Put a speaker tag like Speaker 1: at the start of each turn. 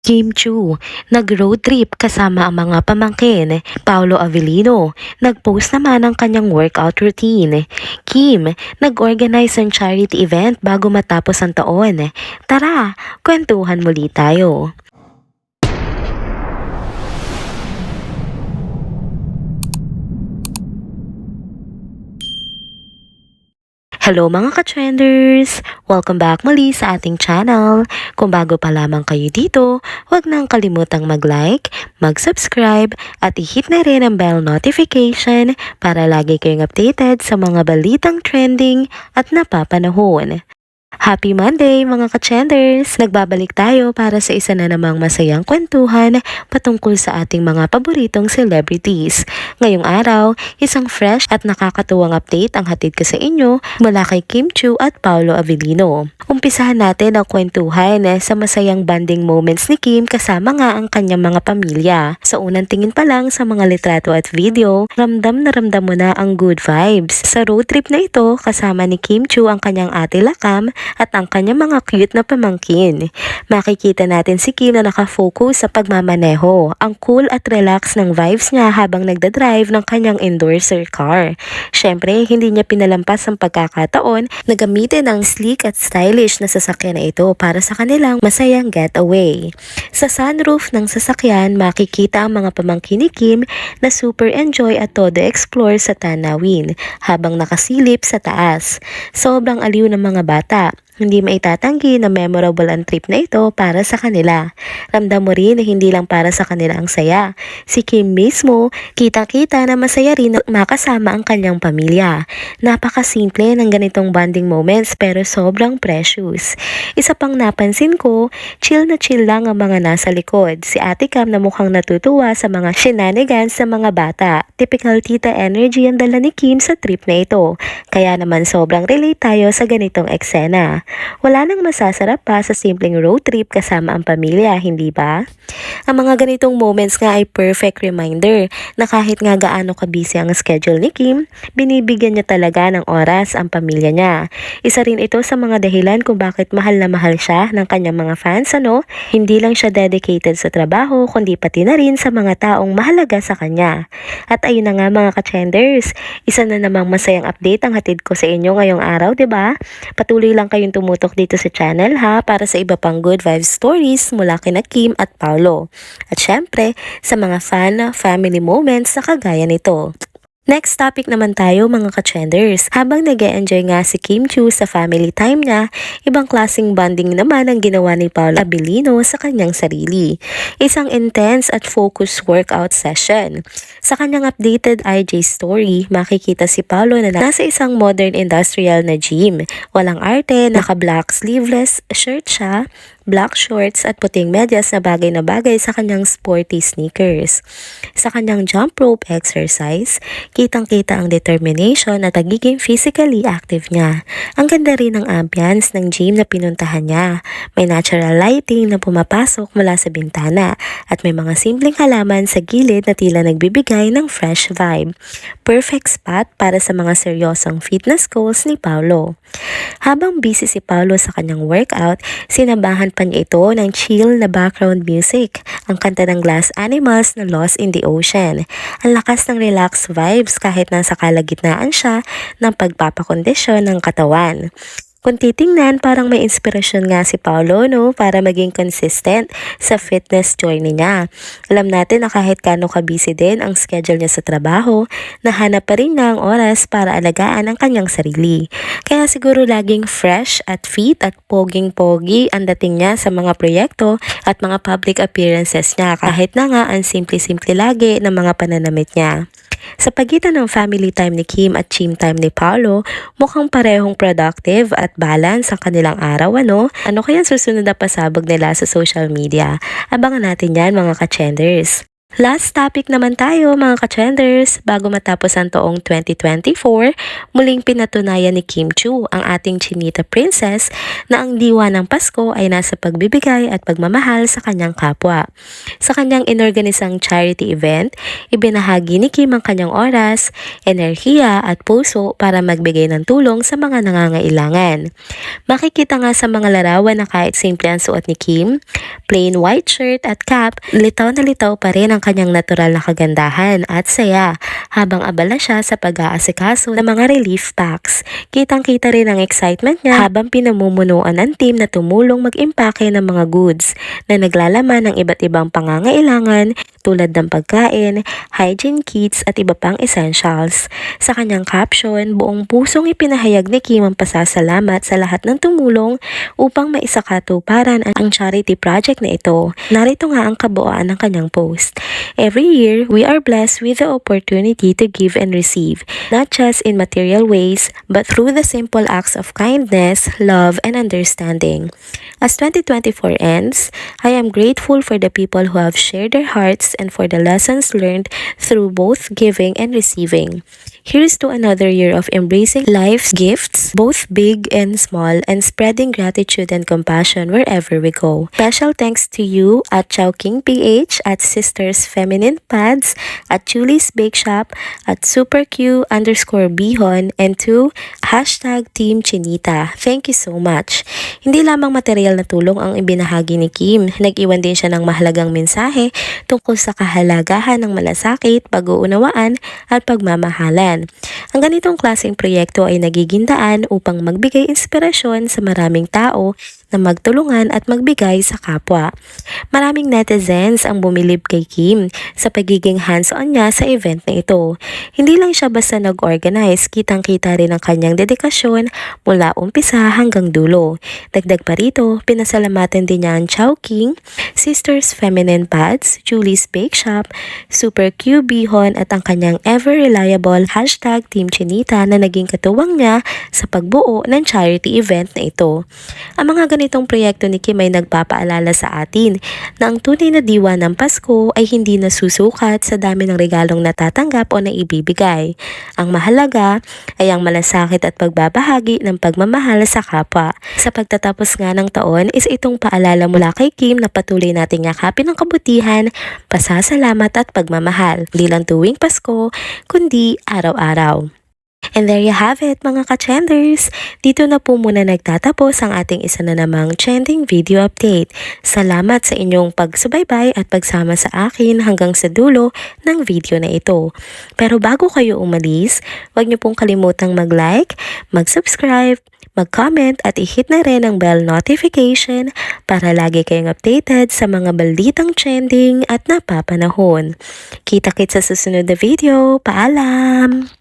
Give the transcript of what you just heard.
Speaker 1: Kim Chu, nag-road trip kasama ang mga pamangkin. Paolo Avellino, nag-post naman ng kanyang workout routine. Kim, nag-organize ng charity event bago matapos ang taon. Tara, kwentuhan muli tayo. Hello mga ka-trenders! Welcome back muli sa ating channel. Kung bago pa lamang kayo dito, huwag nang kalimutang mag-like, mag-subscribe at i-hit na rin ang bell notification para lagi kayong updated sa mga balitang trending at napapanahon. Happy Monday mga ka-trenders! Nagbabalik tayo para sa isa na namang masayang kwentuhan patungkol sa ating mga paboritong celebrities. Ngayong araw, isang fresh at nakakatuwang update ang hatid ko sa inyo mula kay Kim Chu at Paolo Avellino. Umpisahan natin ang kwentuhan sa masayang bonding moments ni Kim kasama nga ang kanyang mga pamilya. Sa unang tingin pa lang sa mga litrato at video, ramdam na ramdam mo na ang good vibes. Sa road trip na ito, kasama ni Kim Chu ang kanyang ate Lakam at ang kanyang mga cute na pamangkin. Makikita natin si Kim na nakafocus sa pagmamaneho. Ang cool at relax ng vibes niya habang nagdadrive ng kanyang endorser car. Syempre, hindi niya pinalampas ang pagkakataon na gamitin ang sleek at stylish na sasakyan na ito para sa kanilang masayang getaway. Sa sunroof ng sasakyan, makikita ang mga pamangkin ni Kim na super enjoy at todo explore sa tanawin habang nakasilip sa taas. Sobrang aliw ng mga bata. Hindi maitatanggi na memorable ang trip na ito para sa kanila. Ramdam mo rin na hindi lang para sa kanila ang saya. Si Kim mismo, kitang-kita na masaya rin na makasama ang kanyang pamilya. Napakasimple ng ganitong bonding moments pero sobrang precious. Isa pang napansin ko, chill na chill lang ang mga nasa likod. Si Ate Cam na mukhang natutuwa sa mga shenanigans sa mga bata. Typical tita energy ang dala ni Kim sa trip na ito. Kaya naman sobrang relate tayo sa ganitong eksena. Wala nang masasarap pa sa simpleng road trip kasama ang pamilya, hindi ba? Ang mga ganitong moments nga ay perfect reminder na kahit nga gaano ka-busy ang schedule ni Kim, binibigyan niya talaga ng oras ang pamilya niya. Isa rin ito sa mga dahilan kung bakit mahal na mahal siya ng kanyang mga fans, ano? Hindi lang siya dedicated sa trabaho, kundi pati na rin sa mga taong mahalaga sa kanya. At ayun na nga mga ka-trenders, isa na namang masayang update ang hatid ko sa inyo ngayong araw, 'di ba? Patuloy lang kayong tumutok dito sa channel ha para sa iba pang good vibes stories mula kina Kim at Paolo. At syempre, sa mga family moments na kagaya nito. Next topic naman tayo mga ka-trenders. Habang nag-e-enjoy nga si Kim Chu sa family time niya, ibang klaseng bonding naman ang ginawa ni Paolo Avellino sa kanyang sarili. Isang intense at focused workout session. Sa kanyang updated IG story, makikita si Paolo na nasa isang modern industrial na gym. Walang arte, naka-black sleeveless shirt siya, black shorts at puting medyas na bagay sa kanyang sporty sneakers. Sa kanyang jump rope exercise, kitang-kita ang determination at pagiging physically active niya. Ang ganda rin ng ambience ng gym na pinuntahan niya. May natural lighting na pumapasok mula sa bintana at may mga simpleng halaman sa gilid na tila nagbibigay ng fresh vibe. Perfect spot para sa mga seryosong fitness goals ni Paolo. Habang busy si Paolo sa kanyang workout, sinabahan pa niya ito ng chill na background music, ang kanta ng Glass Animals na Lost in the Ocean. Ang lakas ng relaxed vibes kahit nasa kalagitnaan siya ng pagpapakondisyon ng katawan. Kung titingnan, parang may inspirasyon nga si Paolo, no, para maging consistent sa fitness journey niya. Alam natin na kahit kano ka-busy din ang schedule niya sa trabaho, nahanap pa rin niya ang oras para alagaan ang kanyang sarili. Kaya siguro laging fresh at fit at poging-pogi ang dating niya sa mga proyekto at mga public appearances niya kahit na nga ang simple-simple lagi ng mga pananamit niya. Sa pagitan ng family time ni Kim at gym time ni Paolo, mukhang parehong productive at balance ang kanilang araw, ano? Ano kaya susunod na pasabog nila sa social media? Abangan natin yan mga ka-trenders. Last topic naman tayo mga ka-trenders. Bago matapos ang taong 2024, muling pinatunayan ni Kim Chu, ang ating Chinita Princess, na ang diwa ng Pasko ay nasa pagbibigay at pagmamahal sa kanyang kapwa. Sa kanyang inorganisang charity event, ibinahagi ni Kim ang kanyang oras, enerhiya at puso para magbigay ng tulong sa mga nangangailangan. Makikita nga sa mga larawan na kahit simple ang suot ni Kim, plain white shirt at cap, litaw na litaw pa rin ang kanyang natural na kagandahan at saya habang abala siya sa pag-aasikaso ng mga relief packs. Kitang-kita rin ang excitement niya habang pinamumunuan ng team na tumulong mag-impake ng mga goods na naglalaman ng iba't ibang pangangailangan tulad ng pagkain, hygiene kits at iba pang essentials. Sa kanyang caption, buong pusong ipinahayag ni Kim ang pasasalamat sa lahat ng tumulong upang maisakatuparan ang charity project na ito. Narito nga ang kabuuan ng kanyang post. Every year, we are blessed with the opportunity to give and receive, not just in material ways, but through the simple acts of kindness, love, and understanding. As 2024 ends, I am grateful for the people who have shared their hearts and for the lessons learned through both giving and receiving. Here's to another year of embracing life's gifts, both big and small, and spreading gratitude and compassion wherever we go. Special thanks to you at Chowking PH, at Sisters Feminine Pads, at Julie's Bake Shop, at SuperQ_Bihon, and to #Team Chinita. Thank you so much. Hindi lamang material na tulong ang ibinahagi ni Kim, nag-iwan din siya ng mahalagang mensahe tungkol sa kahalagahan ng malasakit, pag-uunawaan at pagmamahalan. Ang ganitong klaseng proyekto ay nagiging daan upang magbigay inspirasyon sa maraming tao na magtulungan at magbigay sa kapwa. Maraming netizens ang bumilib kay Kim sa pagiging hands-on niya sa event na ito. Hindi lang siya basta nag-organize, kitang-kita rin ang kanyang dedikasyon mula umpisa hanggang dulo. Dagdag pa rito, pinasalamatan din niya ang Chowking, Sisters Feminine Pads, Julie's Bake Shop, SuperQ Bihon at ang kanyang ever-reliable #Team Chinita na naging katuwang niya sa pagbuo ng charity event na ito. Ang mga ganitong proyekto ni Kim ay nagpapaalala sa atin na ang tunay na diwa ng Pasko ay hindi nasusukat sa dami ng regalong natatanggap o naibibigay. Ang mahalaga ay ang malasakit at pagbabahagi ng pagmamahal sa kapwa. Sa pagtatapos nga ng taon is itong paalala mula kay Kim na patuloy nating yakapin ang kabutihan, pasasalamat at pagmamahal. Hindi lang tuwing Pasko, kundi araw-araw. And there you have it mga ka-trenders. Dito na po muna nagtatapos ang ating isa na namang trending video update. Salamat sa inyong pagsubaybay at pagsama sa akin hanggang sa dulo ng video na ito. Pero bago kayo umalis, huwag niyo pong kalimutang mag-like, mag-subscribe, mag-comment at i-hit na rin ang bell notification para lagi kayong updated sa mga balitang trending at napapanahon. Kita-kits sa susunod na video. Paalam!